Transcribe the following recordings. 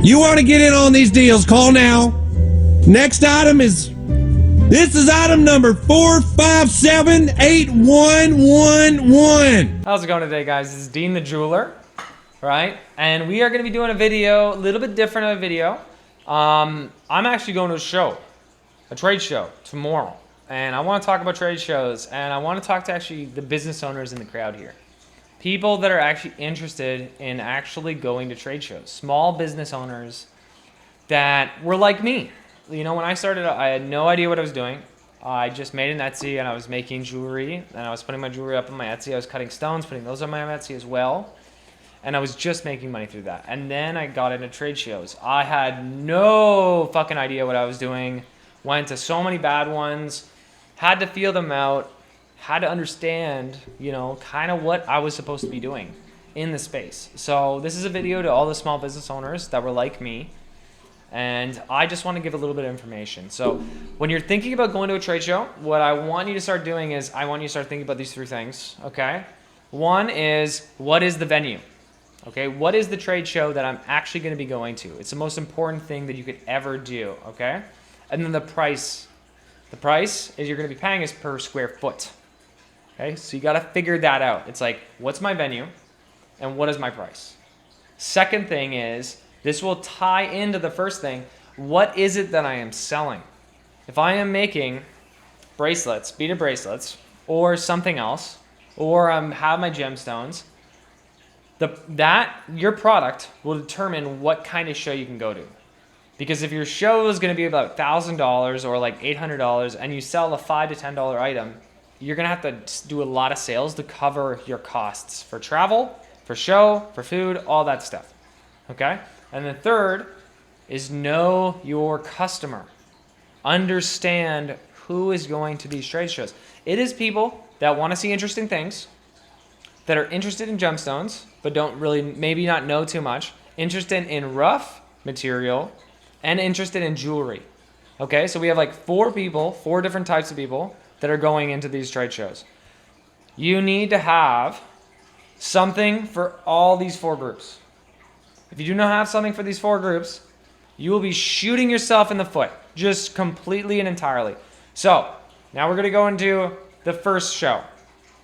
You want to get in on these deals, call now. Next item is, this is item number 4578111. How's it going today, guys? This is Dean the Jeweler, right? And we are going to be doing a video, a little bit different of a video. I'm actually going to a show, a trade show tomorrow. And I want to talk about trade shows, and I want to talk to actually the business owners in the crowd here. People that are actually interested in actually going to trade shows. Small business owners that were like me. You know, when I started, I had no idea what I was doing. I just made an Etsy, and I was making jewelry, and I was putting my jewelry up on my Etsy. I was cutting stones, putting those on my Etsy as well. And I was just making money through that. And then I got into trade shows. I had no fucking idea what I was doing. Went to so many bad ones. Had to feel them out. Had to understand, you know, kind of what I was supposed to be doing in the space. So this is a video to all the small business owners that were like me. And I just want to give a little bit of information. So when you're thinking about going to a trade show, what I want you to start doing is I want you to start thinking about these three things, okay? One is, what is the venue? Okay, what is the trade show that I'm actually going to be going to? It's the most important thing that you could ever do, okay? And then the price. The price is you're going to be paying is per square foot. Okay, so you got to figure that out. It's like, what's my venue and what is my price? Second thing is, this will tie into the first thing. What is it that I am selling? If I am making bracelets, beaded bracelets, or something else, or have my gemstones, your product will determine what kind of show you can go to. Because if your show is going to be about $1,000 or like $800 and you sell a $5 to $10 item, you're going to have to do a lot of sales to cover your costs for travel, for show, for food, all that stuff. Okay? And the third is know your customer. Understand who is going to these trade shows. It is people that want to see interesting things, that are interested in gemstones, but don't really, maybe not know too much, interested in rough material, and interested in jewelry. Okay, so we have like four different types of people that are going into these trade shows. You need to have something for all these four groups. If you do not have something for these four groups, you will be shooting yourself in the foot, just completely and entirely. So now we're gonna go into the first show.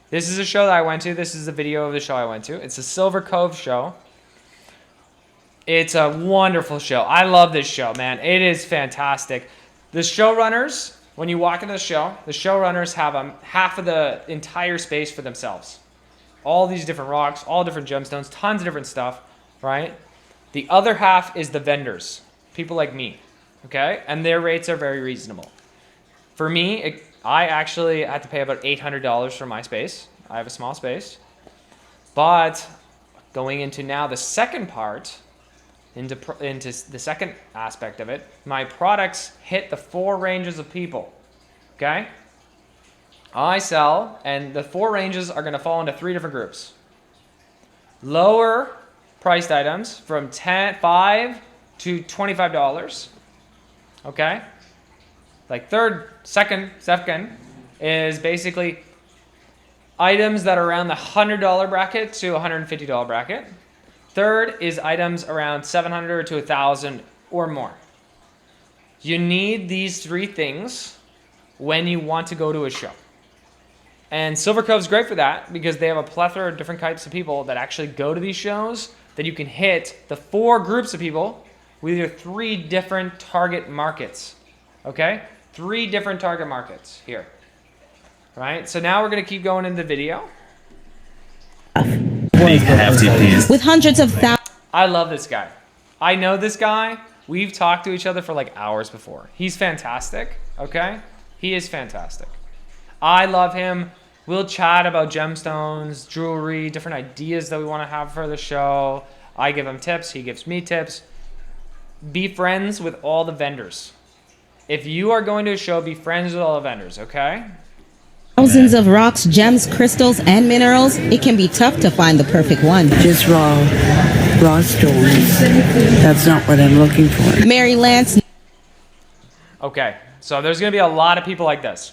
This is a show that I went to. This is a video of the show I went to. It's a Silver Cove show. It's a wonderful show. I love this show, man. It is fantastic. The showrunners, when you walk into the showrunners have half of the entire space for themselves. All these different rocks, all different gemstones, tons of different stuff, right? The other half is the vendors, people like me, okay? And their rates are very reasonable. For me, I actually had to pay about $800 for my space. I have a small space. But going into now the second part, into the second aspect of it, my products hit the four ranges of people, okay? I sell, and the four ranges are going to fall into three different groups. Lower priced items from $5 to $25, okay? Like second is basically items that are around the $100 bracket to $150 bracket. Third is items around $700 to $1,000 or more. You need these three things when you want to go to a show. And Silver Cove's great for that because they have a plethora of different types of people that actually go to these shows, that you can hit the four groups of people with your three different target markets. Okay? 3 different target markets here. Right? So now we're going to keep going in the video. Big hefty piece. With hundreds of thousands. I love this guy. I know this guy. We've talked to each other for like hours before. He's fantastic, okay? He is fantastic. I love him. We'll chat about gemstones, jewelry, different ideas that we want to have for the show. I give him tips. He gives me tips. Be friends with all the vendors. If you are going to a show, be friends with all the vendors, okay? Thousands of rocks, gems, crystals, and minerals, it can be tough to find the perfect one. Just raw stones. That's not what I'm looking for. Mary Lance. Okay, so there's going to be a lot of people like this.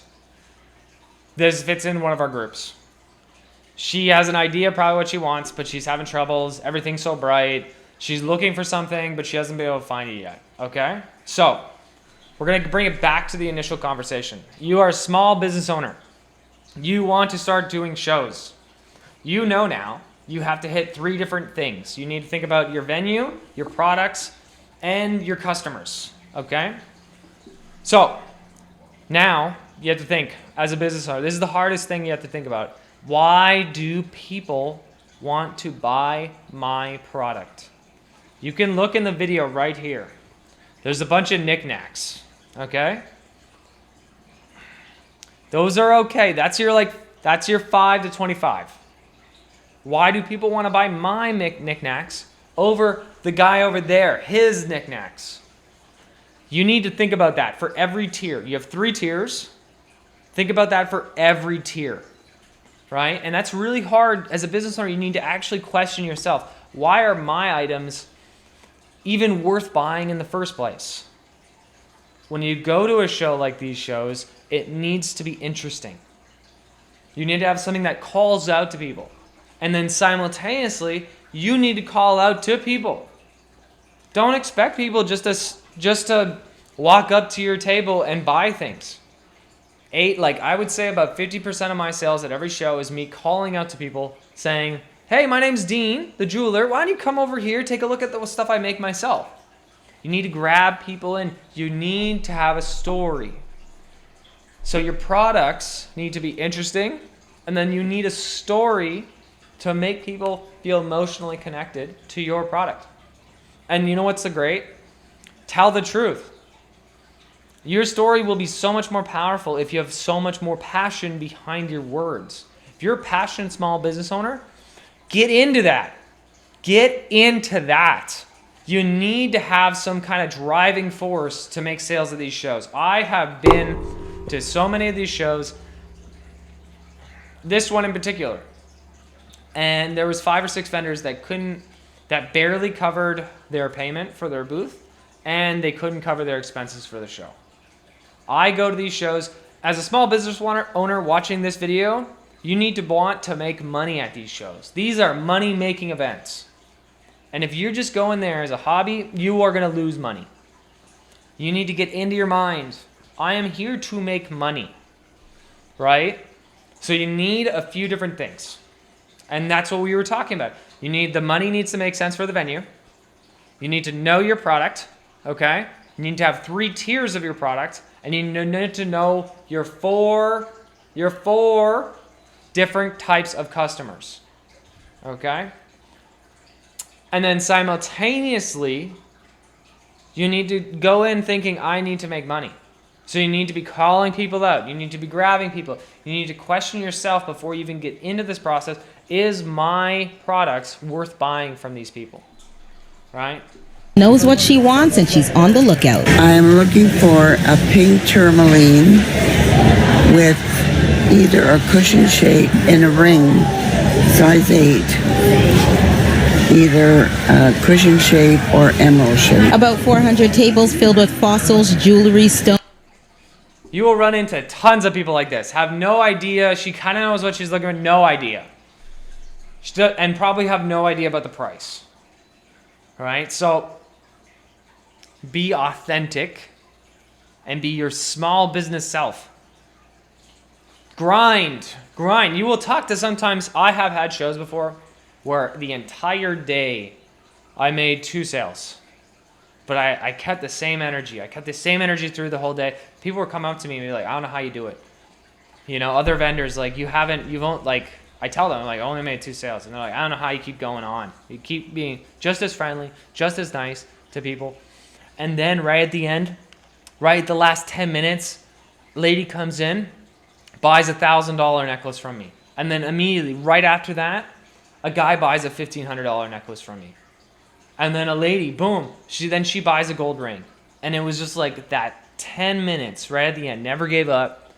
This fits in one of our groups. She has an idea probably what she wants, but she's having troubles. Everything's so bright. She's looking for something, but she hasn't been able to find it yet. Okay? So, we're going to bring it back to the initial conversation. You are a small business owner. You want to start doing shows. You know now you have to hit 3 different things. You need to think about your venue, your products, and your customers. Okay? So, now you have to think as a business owner. This is the hardest thing you have to think about. Why do people want to buy my product? You can look in the video right here. There's a bunch of knickknacks, okay? Those are okay. That's your 5 to 25. Why do people want to buy my knickknacks over the guy over there, his knickknacks? You need to think about that for every tier. You have 3 tiers. Think about that for every tier, right? And that's really hard as a business owner. You need to actually question yourself. Why are my items even worth buying in the first place? When you go to a show like these shows, it needs to be interesting. You need to have something that calls out to people. And then simultaneously, you need to call out to people. Don't expect people just to walk up to your table and buy things. I would say about 50% of my sales at every show is me calling out to people saying, hey, my name's Dean, the jeweler. Why don't you come over here, take a look at the stuff I make myself? You need to grab people in. You need to have a story. So your products need to be interesting, and then you need a story to make people feel emotionally connected to your product. And you know what's so great? Tell the truth. Your story will be so much more powerful if you have so much more passion behind your words. If you're a passionate small business owner, get into that. Get into that. You need to have some kind of driving force to make sales at these shows. I have been to so many of these shows, this one in particular, and there was 5 or 6 vendors that barely covered their payment for their booth, and they couldn't cover their expenses for the show. I go to these shows as a small business owner watching this video. You need to want to make money at these shows. These are money-making events. And if you're just going there as a hobby, you are going to lose money. You need to get into your mind, I am here to make money, right? So you need a few different things. And that's what we were talking about. The money needs to make sense for the venue. You need to know your product, okay? You need to have 3 tiers of your product, and you need to know your four different types of customers, okay? And then simultaneously, you need to go in thinking, I need to make money. So you need to be calling people out. You need to be grabbing people. You need to question yourself before you even get into this process. Is my products worth buying from these people? Right? Knows what she wants and she's on the lookout. I'm looking for a pink tourmaline with either a cushion shape and a ring, size 8. Either cushion shape or emerald shape. About 400 tables filled with fossils, jewelry, stone. You will run into tons of people like this. Have no idea. She kind of knows what she's looking for. No idea. And probably have no idea about the price. All right? So be authentic and be your small business self. Grind. You will talk to sometimes. I have had shows before where the entire day I made 2 sales. But I kept the same energy. I kept the same energy through the whole day. People would come up to me and be like, I don't know how you do it. You know, other vendors, I tell them, I only made 2 sales. And they're like, I don't know how you keep going on. You keep being just as friendly, just as nice to people. And then right at the end, right at the last 10 minutes, lady comes in, buys a $1,000 necklace from me. And then immediately, right after that, a guy buys a $1,500 necklace from me. And then a lady, boom, she buys a gold ring. And it was just like that 10 minutes right at the end, never gave up,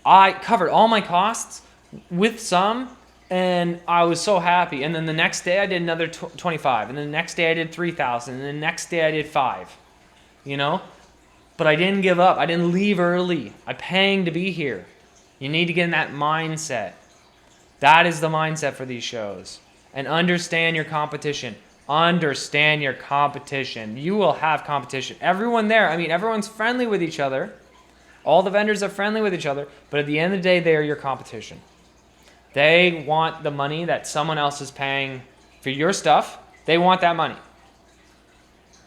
I covered all my costs with some, and I was so happy. And then the next day I did another 25, and then the next day I did 3,000, and the next day I did 5, you know? But I didn't give up. I didn't leave early. I'm paying to be here. You need to get in that mindset. That is the mindset for these shows. and understand your competition. Understand your competition. You will have competition. Everyone there, I mean, everyone's friendly with each other. All the vendors are friendly with each other, but at the end of the day, they are your competition. They want the money that someone else is paying for your stuff. They want that money.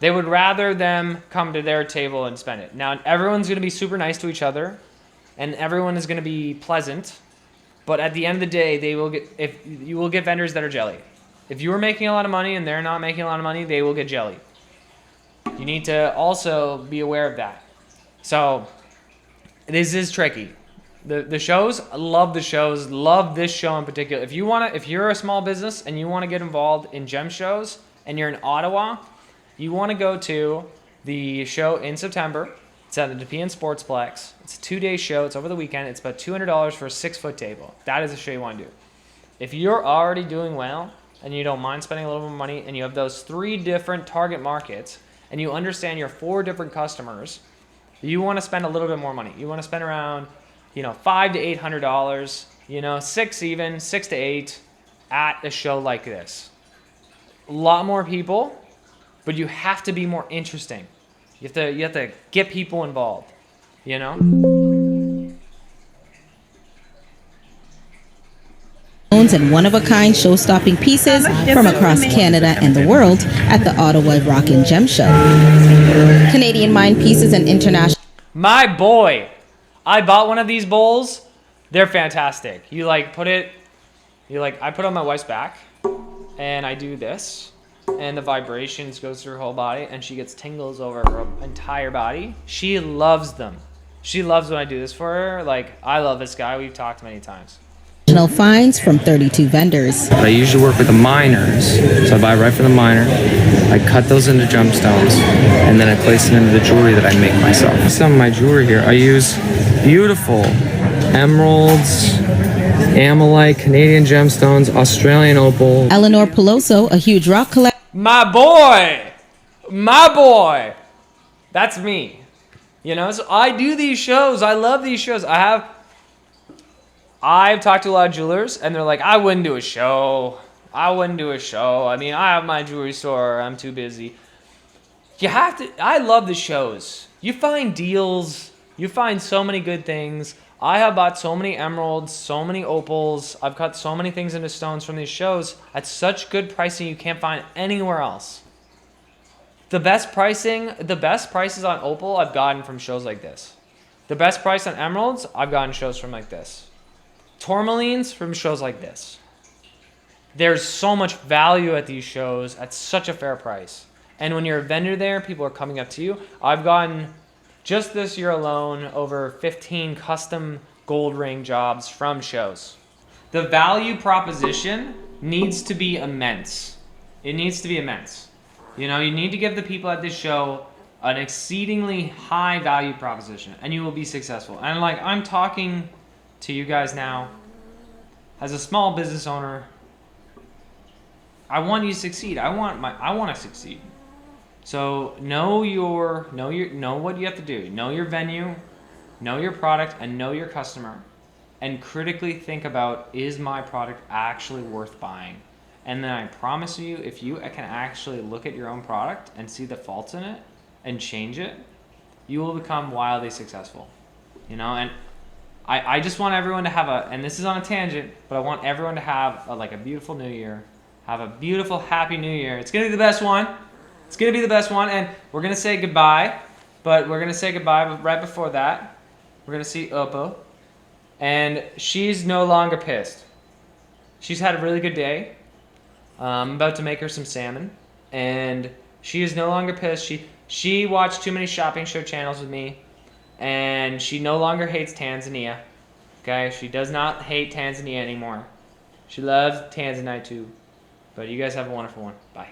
They would rather them come to their table and spend it. Now, everyone's going to be super nice to each other, and everyone is going to be pleasant. But at the end of the day, you will get vendors that are jelly. If you are making a lot of money and they're not making a lot of money, they will get jelly. You need to also be aware of that. So this is tricky. The shows, I love the shows, love this show in particular. If you're a small business and you want to get involved in gem shows and you're in Ottawa, you want to go to the show in September. It's at the Nepean Sportsplex. It's a 2-day show. It's over the weekend. It's about $200 for a 6-foot table. That is a show you want to do. If you're already doing well and you don't mind spending a little more money and you have those 3 different target markets and you understand your 4 different customers, you want to spend a little bit more money. You want to spend around, $500 to $800, 6 to 8 at a show like this. A lot more people, but you have to be more interesting. You have to get people involved, And one-of-a-kind show-stopping pieces from across Canada and the world at the Ottawa Rock and Gem Show. Canadian Mine Pieces and international... My boy, I bought one of these bowls. They're fantastic. I put it on my wife's back, and I do this, and the vibrations goes through her whole body, and she gets tingles over her entire body. She loves them. She loves when I do this for her. I love this guy. We've talked many times. Finds from 32 vendors. I usually work with the miners, so I buy right from the miner. I cut those into gemstones, and then I place it into the jewelry that I make myself. Some of my jewelry here, I use beautiful emeralds, amylite, Canadian gemstones, Australian opal. Eleanor Peloso, a huge rock collector. My boy, that's me. So I do these shows. I love these shows. I've talked to a lot of jewelers, and they're like, I wouldn't do a show. I mean, I have my jewelry store. I'm too busy. You have to. I love the shows. You find deals. You find so many good things. I have bought so many emeralds, so many opals. I've cut so many things into stones from these shows at such good pricing you can't find anywhere else. The best prices on opal I've gotten from shows like this. The best price on emeralds I've gotten shows from like this. Tourmalines from shows like this. There's so much value at these shows at such a fair price. And when you're a vendor there, people are coming up to you. I've gotten, just this year alone, over 15 custom gold ring jobs from shows. The value proposition needs to be immense. It needs to be immense. You need to give the people at this show an exceedingly high value proposition, and you will be successful. And I'm talking to you guys now as a small business owner. I want you to succeed. I want to succeed. So know what you have to do. Know your venue, know your product, and know your customer, and critically think about, is my product actually worth buying? And then I promise you, if you can actually look at your own product and see the faults in it and change it, you will become wildly successful. And I just want everyone to have and this is on a tangent, but I want everyone to have a beautiful new year. Have a beautiful, happy new year. It's going to be the best one. It's going to be the best one. And we're going to say goodbye. But right before that, we're going to see Oppo. And she's no longer pissed. She's had a really good day. I'm about to make her some salmon. And she is no longer pissed. She watched too many shopping show channels with me. And she no longer hates Tanzania. Okay? She does not hate Tanzania anymore. She loves Tanzanite too. But you guys have a wonderful one. Bye.